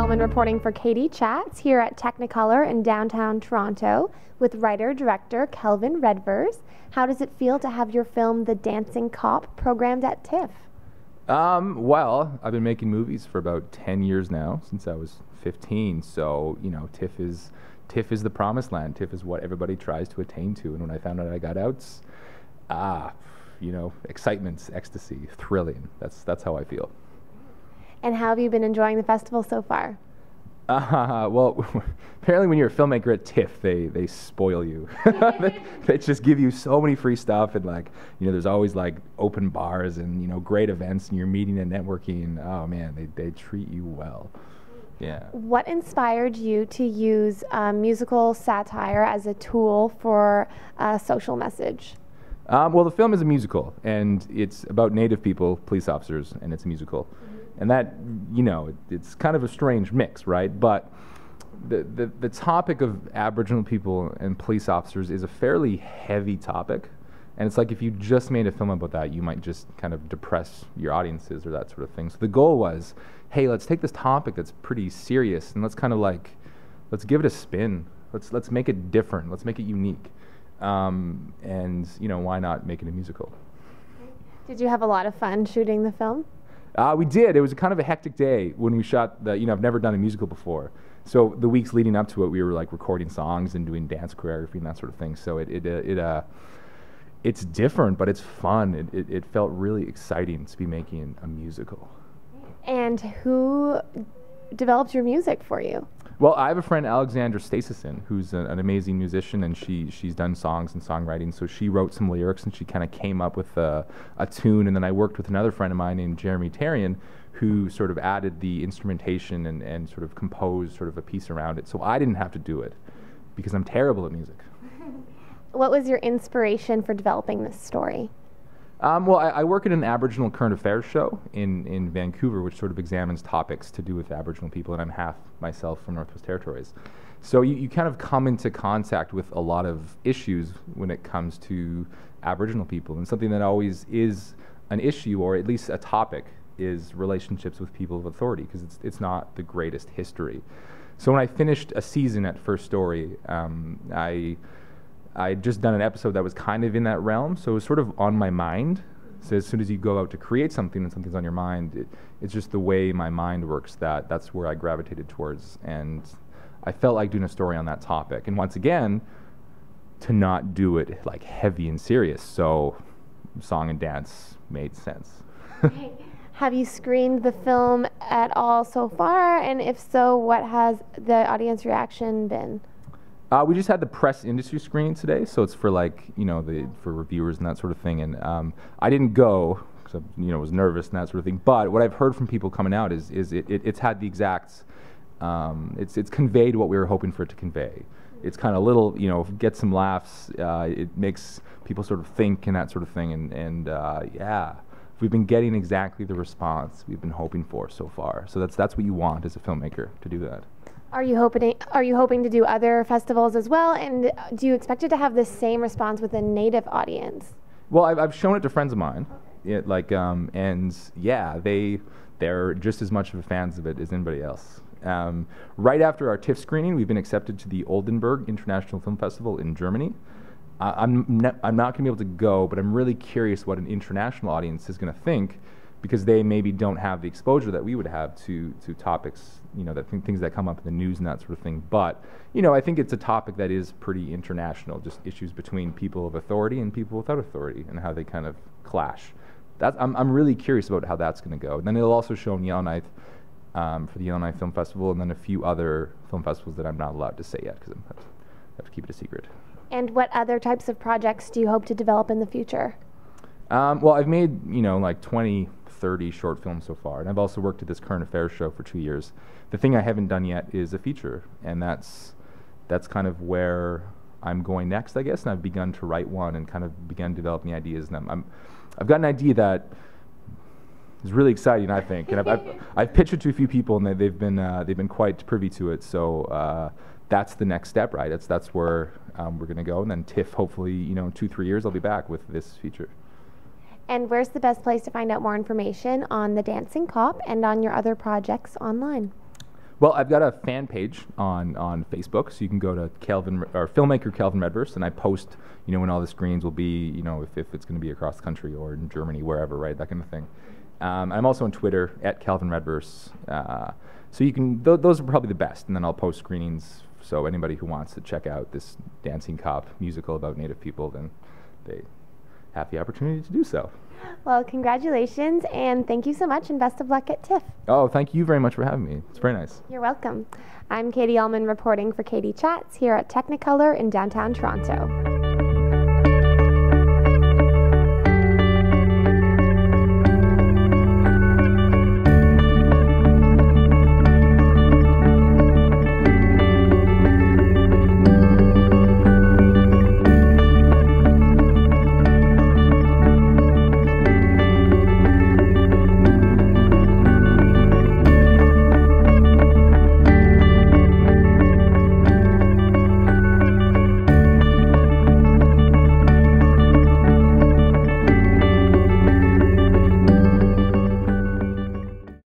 Uhlmann reporting for Katie Chats here at Technicolor in downtown Toronto with writer-director Kelvin Redvers. How does it feel to have your film The Dancing Cop programmed at Tiff? Well, I've been making movies for about 10 years now, since I was 15, so, you know, Tiff is the promised land. Tiff is what everybody tries to attain to, and when I found out I got outs, you know, excitement, ecstasy, thrilling. That's how I feel. And how have you been enjoying the festival so far? Well, apparently when you're a filmmaker at TIFF, they spoil you. they just give you so many free stuff, and like, you know, there's always like open bars and, you know, great events, and you're meeting and networking. Oh man, they treat you well. Yeah. What inspired you to use musical satire as a tool for a social message? Well, the film is a musical, and it's about Native people, police officers, and it's a musical. And that, you know, it's kind of a strange mix, right? But the topic of Aboriginal people and police officers is a fairly heavy topic. And it's like if you just made a film about that, you might just kind of depress your audiences or that sort of thing. So the goal was, hey, let's take this topic that's pretty serious and let's kind of like, let's give it a spin. Let's make it different. Let's make it unique. And, you know, why not make it a musical? Did you have a lot of fun shooting the film? We did. It was kind of a hectic day when we shot the, you know, I've never done a musical before. So the weeks leading up to it, we were like recording songs and doing dance choreography and that sort of thing. So it's different, but it's fun. It felt really exciting to be making a musical. And who developed your music for you? Well, I have a friend, Alexandra Stasison, who's an amazing musician, and she's done songs and songwriting. So she wrote some lyrics, and she kind of came up with a tune. And then I worked with another friend of mine named Jeremy Tarian, who sort of added the instrumentation and sort of composed sort of a piece around it. So I didn't have to do it, because I'm terrible at music. What was your inspiration for developing this story? Well, I work at an Aboriginal current affairs show in Vancouver, which sort of examines topics to do with Aboriginal people, and I'm half myself from Northwest Territories. So you kind of come into contact with a lot of issues when it comes to Aboriginal people, and something that always is an issue, or at least a topic, is relationships with people of authority, because it's not the greatest history. So when I finished a season at First Story, I had just done an episode that was kind of in that realm, so it was sort of on my mind. So as soon as you go out to create something and something's on your mind, it's just the way my mind works, that's where I gravitated towards. And I felt like doing a story on that topic. And once again, to not do it like heavy and serious, so song and dance made sense. Have you screened the film at all so far? And if so, what has the audience reaction been? We just had the press industry screening today, so it's for like, you know, for reviewers and that sort of thing. And I didn't go because I, you know, was nervous and that sort of thing. But what I've heard from people coming out is it's had the exact, it's conveyed what we were hoping for it to convey. It's kind of little, you know, get some laughs. It makes people sort of think and that sort of thing. And yeah, we've been getting exactly the response we've been hoping for so far. So that's what you want as a filmmaker, to do that. Are you hoping to do other festivals as well? And do you expect it to have the same response with a Native audience? Well, I've shown it to friends of mine, and yeah, they're just as much of fans of it as anybody else. Right after our TIFF screening, we've been accepted to the Oldenburg International Film Festival in Germany. I'm not going to be able to go, but I'm really curious what an international audience is going to think, because they maybe don't have the exposure that we would have to topics, you know, things that come up in the news and that sort of thing. But, you know, I think it's a topic that is pretty international, just issues between people of authority and people without authority and how they kind of clash. I'm really curious about how that's going to go. And then it'll also show in Yellowknife for the Yellowknife Film Festival, and then a few other film festivals that I'm not allowed to say yet because I have to keep it a secret. And what other types of projects do you hope to develop in the future? Well, I've made, you know, like 30 short films so far, and I've also worked at this current affairs show for 2 years. The thing I haven't done yet is a feature, and that's kind of where I'm going next, I guess. And I've begun to write one and kind of begun developing ideas. And I've got an idea that is really exciting, I think. And I've pitched it to a few people, and they've been quite privy to it. So that's the next step, right? That's where we're going to go. And then TIFF, hopefully, you know, in 2-3 years, I'll be back with this feature. And where's the best place to find out more information on The Dancing Cop and on your other projects online? Well, I've got a fan page on Facebook, so you can go to filmmaker Kelvin Redvers, and I post, when all the screens will be, if it's going to be across the country or in Germany, wherever, right, that kind of thing. I'm also on Twitter at Kelvin Redvers, so you can. Those are probably the best, and then I'll post screenings. So anybody who wants to check out this Dancing Cop musical about Native people, then they have the opportunity to do so. Well, congratulations, and thank you so much, and best of luck at TIFF. Oh, thank you very much for having me. It's very nice. You're welcome. I'm Katie Uhlmann reporting for Katie Chats here at Technicolor in downtown Toronto.